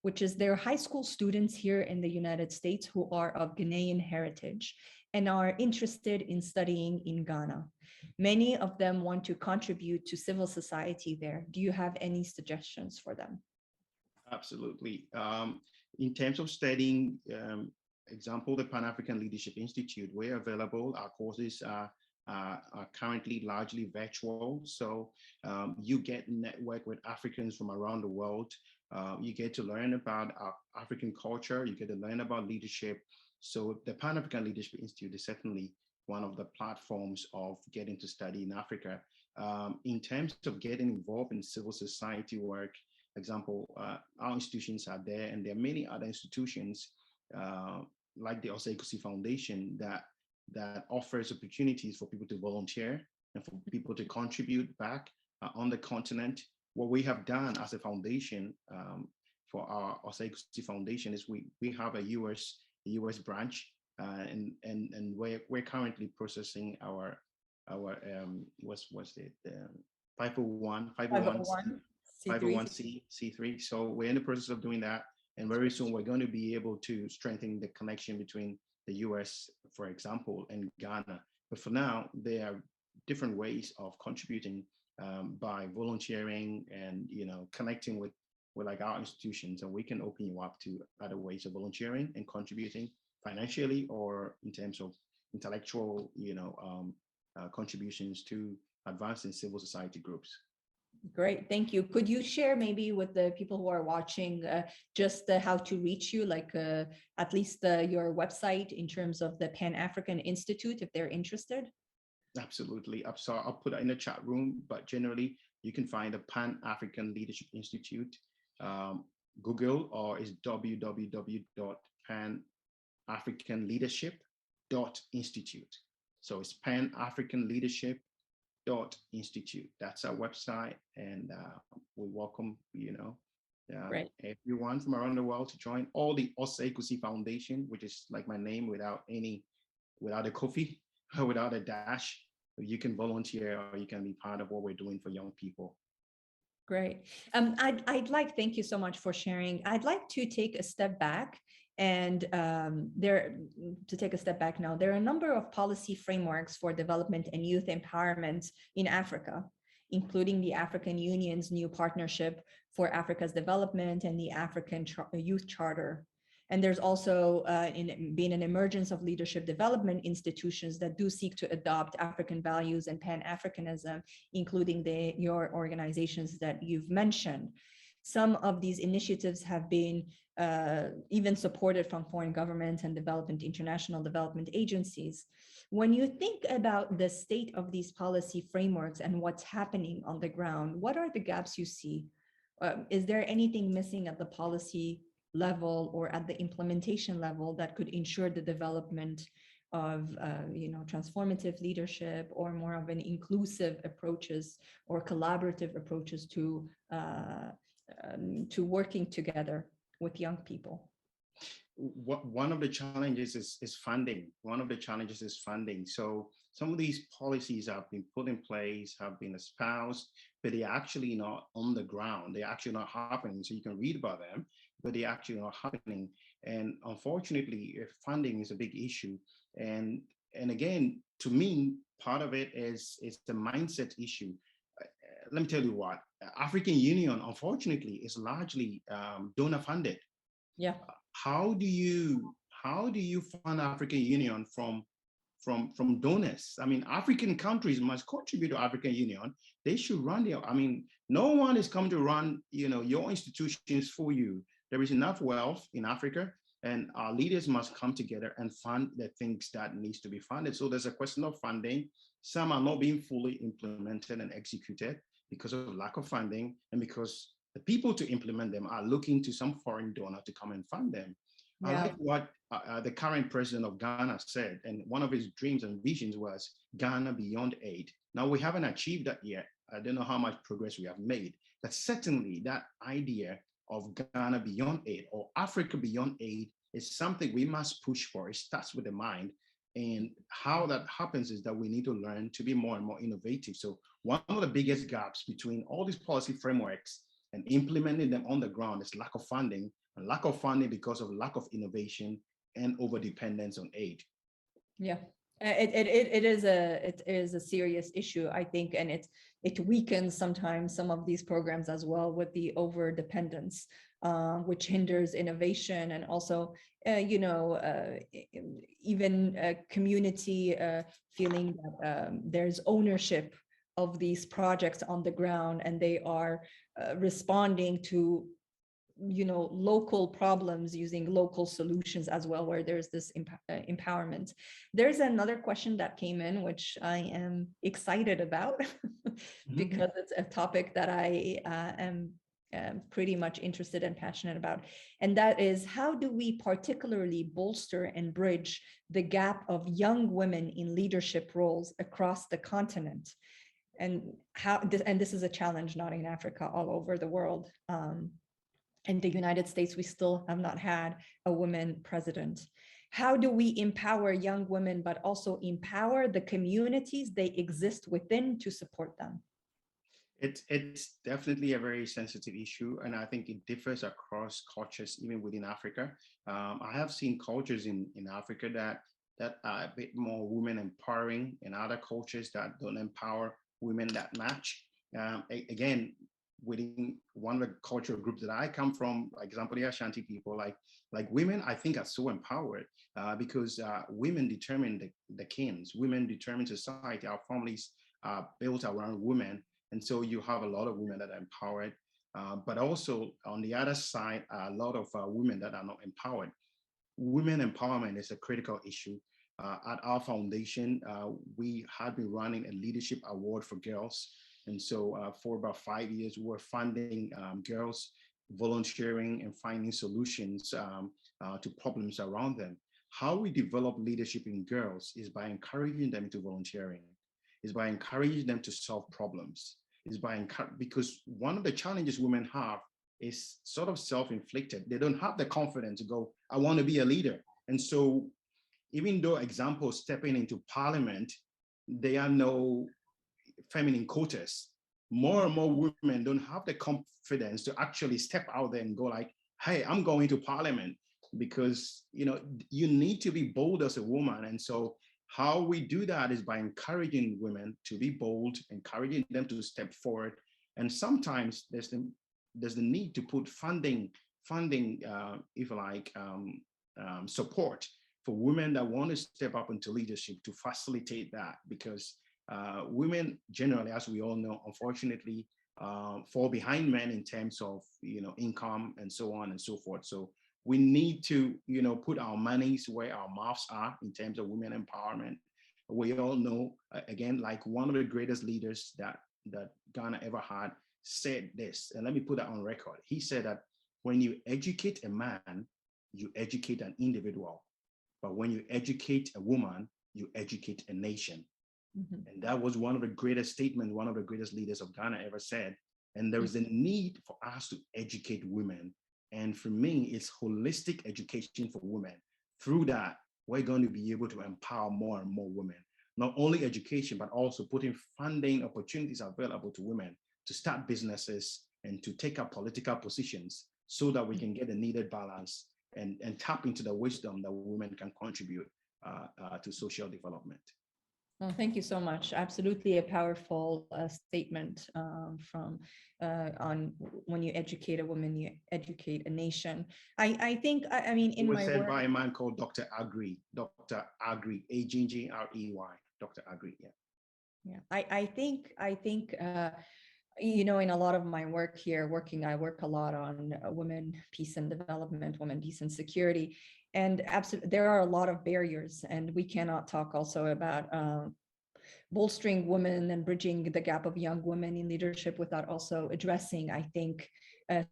which is there are high school students here in the United States who are of Ghanaian heritage and are interested in studying in Ghana. Many of them want to contribute to civil society there. Do you have any suggestions for them? Absolutely. In terms of studying, example, the Pan-African Leadership Institute, we're available. Our courses are currently largely virtual. So you get network with Africans from around the world. You get to learn about our African culture. You get to learn about leadership. So the Pan-African Leadership Institute is certainly one of the platforms of getting to study in Africa. In terms of getting involved in civil society work, example, our institutions are there, and there are many other institutions like the Osei-Kusi Foundation that offers opportunities for people to volunteer and for people to contribute back on the continent. What we have done as a foundation for our Osei-Kusi Foundation is we have a US branch, and we're currently processing our what's it 501 501c3. So we're in the process of doing that, and very soon we're going to be able to strengthen the connection between the US, for example, and Ghana. But for now, there are different ways of contributing by volunteering and connecting with like our institutions, and we can open you up to other ways of volunteering and contributing financially or in terms of intellectual contributions to advancing civil society groups. Great, thank you. Could you share maybe with the people who are watching just how to reach you, like at least your website in terms of the Pan-African Institute, if they're interested? Absolutely. So I'll put it in the chat room, but generally you can find the Pan-African Leadership Institute. Google, or is www.panafricanleadership.institute. So it's Pan-African-Leadership.institute. That's our website, and we welcome everyone from around the world to join. All the Osei-Kusi Foundation, which is like my name without a Kofi, without a dash. You can volunteer or you can be part of what we're doing for young people. Great. Thank you so much for sharing. I'd like to take a step back and take a step back now. There are a number of policy frameworks for development and youth empowerment in Africa, including the African Union's new partnership for Africa's development and the African Youth Charter. And there's also been an emergence of leadership development institutions that do seek to adopt African values and Pan-Africanism, including your organizations that you've mentioned. Some of these initiatives have been even supported from foreign governments and international development agencies. When you think about the state of these policy frameworks and what's happening on the ground, what are the gaps you see? Is there anything missing at the policy level or at the implementation level that could ensure the development of transformative leadership or more of an inclusive approaches or collaborative approaches to working together with young people? One of the challenges is funding. So some of these policies have been put in place, have been espoused, but they're actually not on the ground. They're actually not happening. So you can read about them, but they're actually not happening. And unfortunately, funding is a big issue. And again, to me, part of it is the mindset issue. Let me tell you what, African Union, unfortunately, is largely donor funded. Yeah. How do you fund African Union from from donors. I mean, African countries must contribute to African Union. They should run their, I mean, no one is come to run, your institutions for you. There is enough wealth in Africa, and our leaders must come together and fund the things that needs to be funded. So there's a question of funding. Some are not being fully implemented and executed because of lack of funding, and because the people to implement them are looking to some foreign donor to come and fund them. I like what the current president of Ghana said, and one of his dreams and visions was Ghana beyond aid. Now, we haven't achieved that yet. I don't know how much progress we have made, but certainly that idea of Ghana beyond aid or Africa beyond aid is something we must push for. It starts with the mind. And how that happens is that we need to learn to be more and more innovative. So one of the biggest gaps between all these policy frameworks and implementing them on the ground is lack of funding, and lack of funding because of lack of innovation and over dependence on aid. Yeah, it is a serious issue, I think, and it weakens sometimes some of these programs as well with the over dependence, which hinders innovation, and also even community feeling that there's ownership of these projects on the ground, and they are responding to local problems using local solutions as well, where there's this empowerment. There's another question that came in, which I am excited about because it's a topic that I am pretty much interested and passionate about. And that is, how do we particularly bolster and bridge the gap of young women in leadership roles across the continent? And this is a challenge not in Africa, all over the world. In the United States, we still have not had a woman president. How do we empower young women, but also empower the communities they exist within to support them? It's definitely a very sensitive issue, and I think it differs across cultures, even within Africa. I have seen cultures in Africa that are a bit more women empowering, and other cultures that don't empower women that much. Again, within one of the cultural groups that I come from, for example, the Ashanti people, like women, I think are so empowered because women determine the kings, women determine society. Our families are built around women. And so you have a lot of women that are empowered, but also on the other side, a lot of women that are not empowered. Women empowerment is a critical issue. At our foundation, we had been running a leadership award for girls. And so for about 5 years, we were funding girls volunteering and finding solutions to problems around them. How we develop leadership in girls is by encouraging them to volunteering, is by encouraging them to solve problems, because one of the challenges women have is sort of self-inflicted. They don't have the confidence to go, I want to be a leader. And so even though examples stepping into parliament, there are no feminine quotas. More and more women don't have the confidence to actually step out there and go like, hey, I'm going to parliament, because you need to be bold as a woman. And so how we do that is by encouraging women to be bold, encouraging them to step forward. And sometimes there's the need to put funding, if you like, support for women that want to step up into leadership to facilitate that, because women generally, as we all know, unfortunately, fall behind men in terms of income and so on and so forth. So we need to put our monies where our mouths are in terms of women empowerment. We all know, again, like one of the greatest leaders that Ghana ever had said this, and let me put that on record. He said that when you educate a man, you educate an individual, but when you educate a woman, you educate a nation. Mm-hmm. And that was one of the greatest statements one of the greatest leaders of Ghana ever said. And there is a need for us to educate women. And for me, it's holistic education for women. Through that, we're going to be able to empower more and more women. Not only education, but also putting funding opportunities available to women to start businesses and to take up political positions, so that we can get a needed balance and tap into the wisdom that women can contribute to social development. Well, thank you so much. Absolutely a powerful statement from on when you educate a woman, you educate a nation. I think, I mean, It in was my said work, by a man called Dr. Agri, Dr. Agri, Aggrey, Dr. Agri. Yeah. yeah, I think, you know, in a lot of my work here, I work a lot on women, peace and development, women, peace and security. And absolutely, there are a lot of barriers, and we cannot talk also about bolstering women and bridging the gap of young women in leadership without also addressing, I think,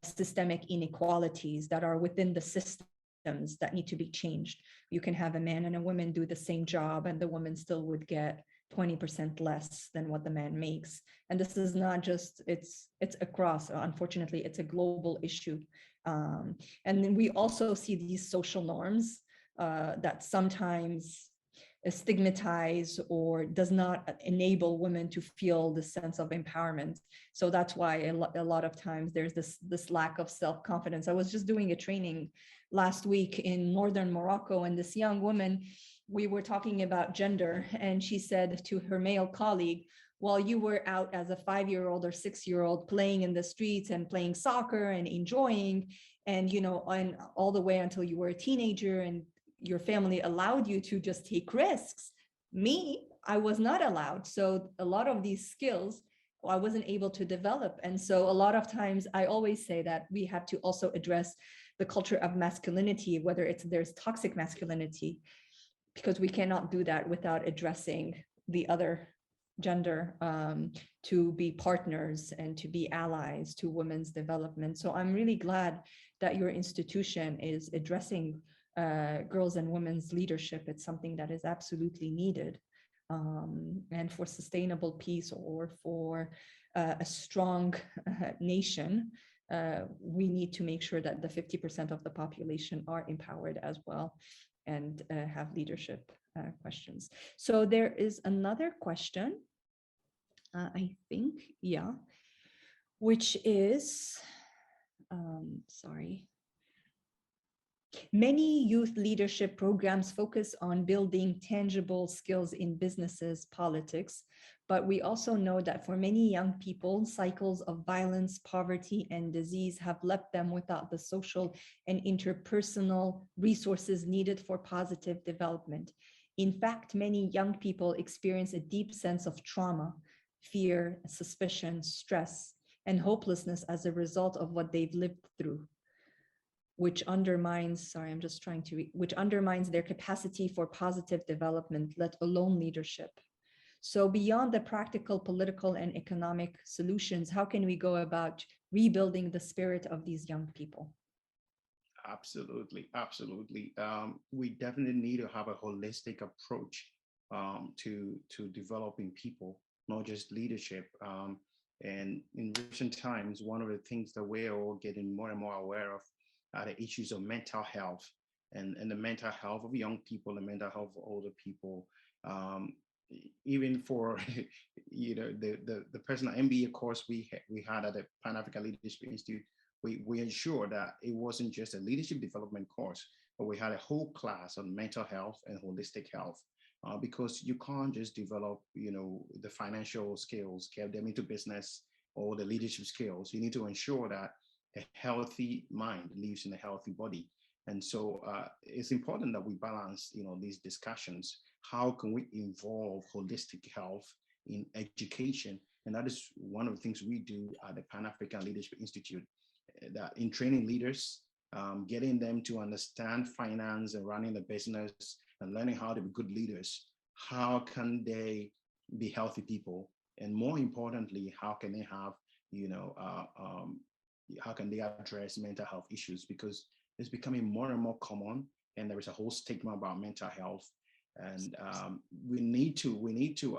systemic inequalities that are within the systems that need to be changed. You can have a man and a woman do the same job, and the woman still would get 20% less than what the man makes. And this is not just, it's across, unfortunately, it's a global issue. And then we also see these social norms that sometimes stigmatize or does not enable women to feel the sense of empowerment. So that's why a lot of times there's this lack of self-confidence. I was just doing a training last week in northern Morocco, and this young woman, we were talking about gender, and she said to her male colleague, while you were out as a 5-year-old or 6-year-old playing in the streets and playing soccer and enjoying, and you know, and all the way until you were a teenager and your family allowed you to just take risks. Me, I was not allowed. So a lot of these skills I wasn't able to develop. And so a lot of times I always say that we have to also address the culture of masculinity, whether there's toxic masculinity, because we cannot do that without addressing the other gender, to be partners and to be allies to women's development. So I'm really glad that your institution is addressing girls and women's leadership. It's something that is absolutely needed. And for sustainable peace, or for a strong nation, we need to make sure that the 50% of the population are empowered as well, and have leadership questions. So there is another question, I think, yeah, which is, sorry. Many youth leadership programs focus on building tangible skills in businesses, politics, but we also know that for many young people, cycles of violence, poverty, and disease have left them without the social and interpersonal resources needed for positive development. In fact, many young people experience a deep sense of trauma, fear, suspicion, stress, and hopelessness as a result of what they've lived through, which undermines, which undermines their capacity for positive development, let alone leadership. So beyond the practical, political, and economic solutions, how can we go about rebuilding the spirit of these young people? Absolutely, absolutely. We definitely need to have a holistic approach to developing people, not just leadership. And in recent times, one of the things that we're all getting more and more aware of are the issues of mental health, and the mental health of young people, the mental health of older people. Even for the personal MBA course we had at the Pan-African Leadership Institute, we ensured that it wasn't just a leadership development course, but we had a whole class on mental health and holistic health, because you can't just develop, the financial skills, get them into business, or the leadership skills. You need to ensure that a healthy mind lives in a healthy body. And so it's important that we balance, these discussions. How can we involve holistic health in education? And that is one of the things we do at the Pan-African Leadership Institute, that in training leaders, getting them to understand finance and running the business and learning how to be good leaders. How can they be healthy people? And more importantly, how can they have, how can they address mental health issues? Because it's becoming more and more common, and there is a whole stigma about mental health. And we need to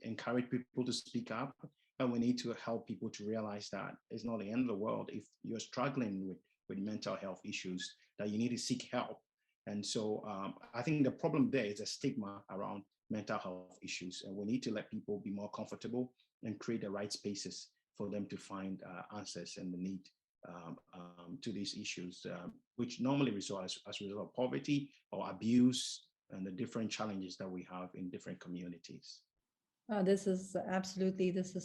encourage people to speak up, and we need to help people to realize that it's not the end of the world if you're struggling with mental health issues, that you need to seek help. And so I think the problem there is a stigma around mental health issues, and we need to let people be more comfortable and create the right spaces for them to find answers and the need to these issues, which normally result as a result of poverty or abuse, the different challenges that we have in different communities. This is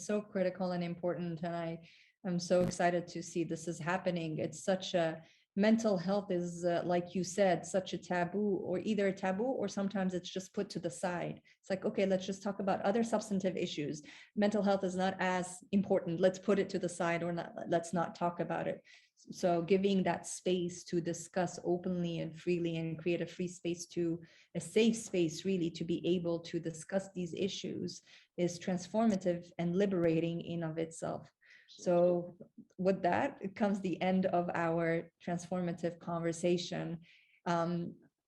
so critical and important. And I'm so excited to see this is happening. It's such a mental health is, like you said, such a taboo, or either a taboo, or sometimes it's just put to the side. It's like, okay, let's just talk about other substantive issues. Mental health is not as important. Let's put it to the side, or not, let's not talk about it. So giving that space to discuss openly and freely and create a free space, to a safe space really to be able to discuss these issues, is transformative and liberating in of itself. So with that, it comes the end of our transformative conversation.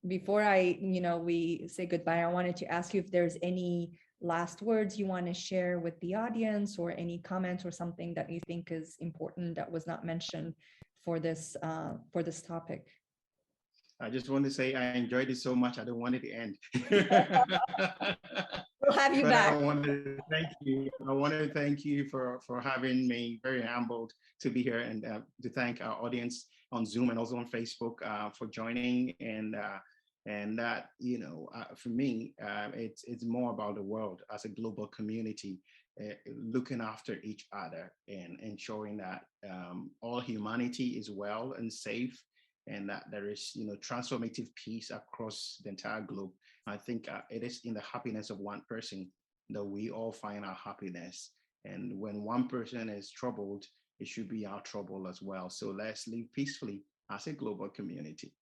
Before we say goodbye, I wanted to ask you if there's any last words you want to share with the audience, or any comments or something that you think is important that was not mentioned for this topic. I just want to say I enjoyed it so much. I don't want it to end. We'll have you back. I want to thank you. I want to thank you for having me. Very humbled to be here, and to thank our audience on Zoom and also on Facebook for joining. And that, for me, it's more about the world as a global community, looking after each other and ensuring that all humanity is well and safe, and that there is, transformative peace across the entire globe. I think it is in the happiness of one person that we all find our happiness. And when one person is troubled, it should be our trouble as well. So let's live peacefully as a global community.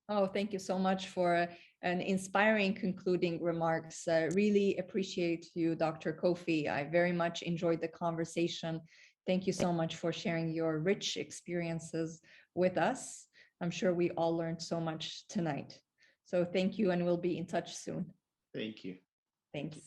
Oh, thank you so much for an inspiring concluding remarks. Really appreciate you, Dr. Kofi. I very much enjoyed the conversation. Thank you so much for sharing your rich experiences with us. I'm sure we all learned so much tonight. So thank you, and we'll be in touch soon. Thank you. Thank you.